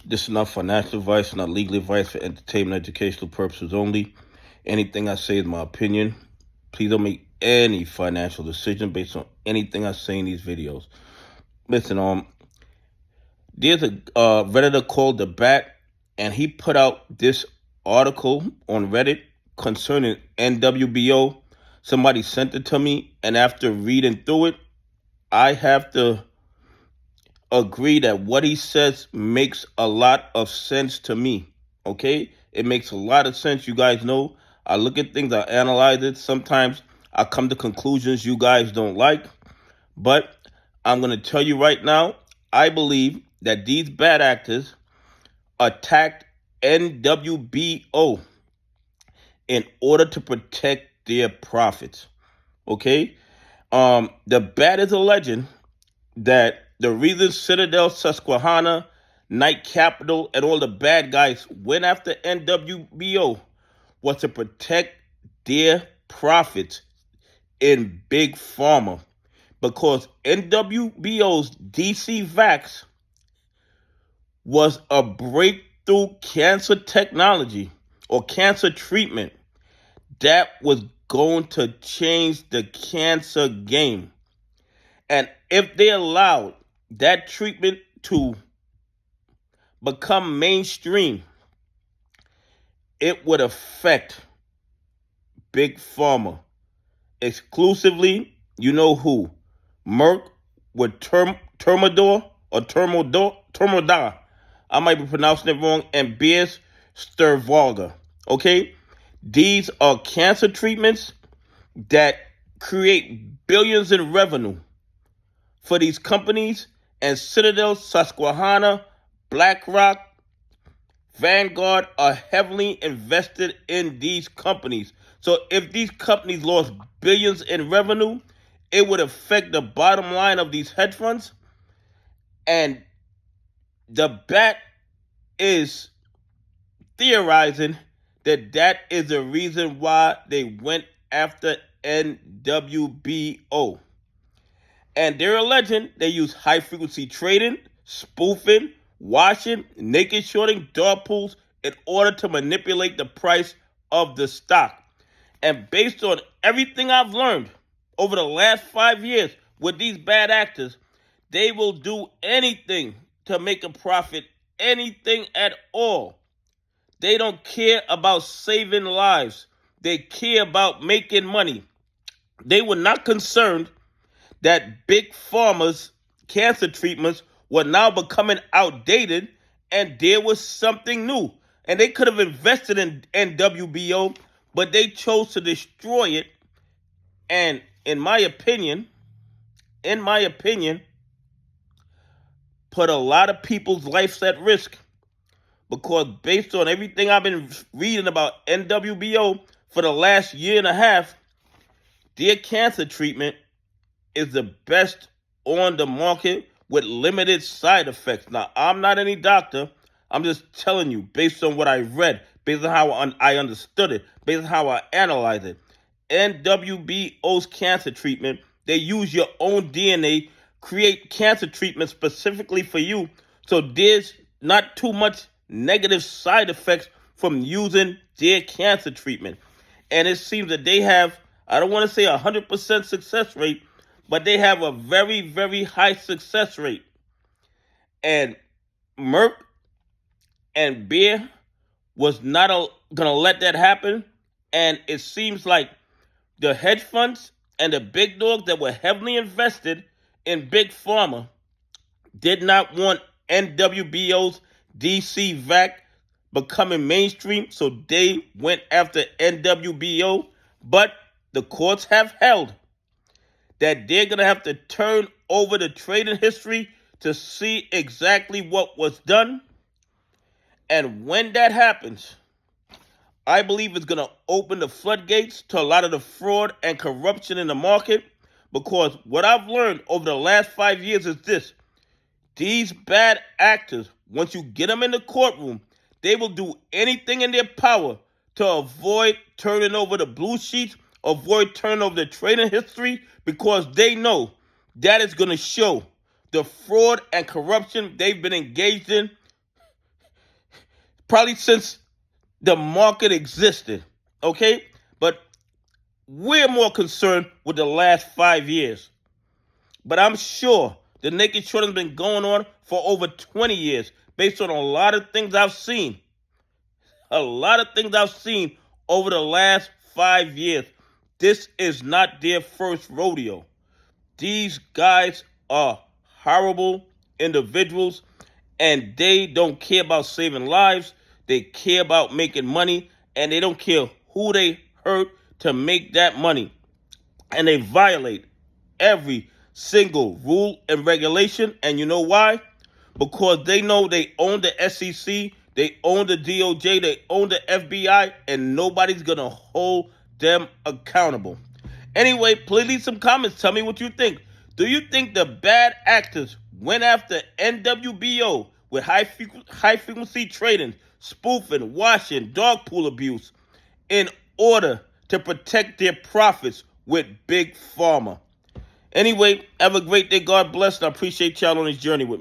This is not financial advice, not legal advice for entertainment, educational purposes only. Anything I say is my opinion. Please don't make any financial decision based on anything I say in these videos. Listen, there's a Redditor called Thabat, and he put out this article on Reddit concerning NWBO. Somebody sent it to me, and after reading through it, I have to agree that what he says makes a lot of sense to me. Okay? It makes a lot of sense. You guys know I look at things, I analyze it. Sometimes I come to conclusions you guys don't like. But I'm going to tell you right now, I believe that these bad actors attacked NWBO in order to protect their profits. Okay? The bad is a legend that the reason Citadel, Susquehanna, Night Capital, and all the bad guys went after NWBO was to protect their profits in Big Pharma. Because NWBO's DC Vax was a breakthrough cancer technology or cancer treatment that was going to change the cancer game. And if they allowed that treatment to become mainstream, it would affect Big Pharma. Exclusively, you know who? Merck with Termador. I might be pronouncing it wrong. And Beers Stervaga. Okay? These are cancer treatments that create billions in revenue for these companies, and Citadel, Susquehanna, BlackRock, Vanguard are heavily invested in these companies. So if these companies lost billions in revenue, it would affect the bottom line of these hedge funds. And the bat is theorizing that that is the reason why they went after NWBO. And they're alleging they use high-frequency trading, spoofing, washing, naked shorting, dog pools in order to manipulate the price of the stock. And based on everything I've learned over the last 5 years with these bad actors, they will do anything to make a profit, anything at all. They don't care about saving lives. They care about making money. They were not concerned that Big Pharma's cancer treatments were now becoming outdated and there was something new. And they could have invested in NWBO, but they chose to destroy it. And in my opinion, put a lot of people's lives at risk. Because based on everything I've been reading about NWBO for the last year and a half, their cancer treatment is the best on the market with limited side effects. Now, I'm not any doctor. I'm just telling you based on what I read, based on how I understood it, based on how I analyzed it. NWBO's cancer treatment, they use your own DNA, create cancer treatment specifically for you. So there's not too much negative side effects from using their cancer treatment. And it seems that they have, I don't want to say 100% success rate, but they have a very, very high success rate. And Merck and Beer was not going to let that happen. And it seems like the hedge funds and the big dogs that were heavily invested in Big Pharma did not want NWBO's DC VAC becoming mainstream, so they went after NWBO. But the courts have held that they're going to have to turn over the trading history to see exactly what was done. And when that happens, I believe it's going to open the floodgates to a lot of the fraud and corruption in the market. Because what I've learned over the last 5 years is this: these bad actors, once you get them in the courtroom, they will do anything in their power to avoid turning over the blue sheets, avoid turning over the trading history, because they know that is going to show the fraud and corruption they've been engaged in probably since the market existed, okay? But we're more concerned with the last 5 years. But I'm sure the naked short has been going on for over 20 years based on a lot of things I've seen. A lot of things I've seen over the last 5 years. This is not their first rodeo. These guys are horrible individuals, and they don't care about saving lives. They care about making money, and they don't care who they hurt to make that money. And they violate every single rule and regulation. And you know why? Because they know they own the SEC, they own the DOJ, they own the FBI, and nobody's going to hold them accountable. Anyway, please leave some comments. Tell me what you think. Do you think the bad actors went after NWBO with high frequency trading, spoofing, washing, dog pool abuse in order to protect their profits with Big Pharma? Anyway, have a great day. God bless, and I appreciate y'all on this journey with me.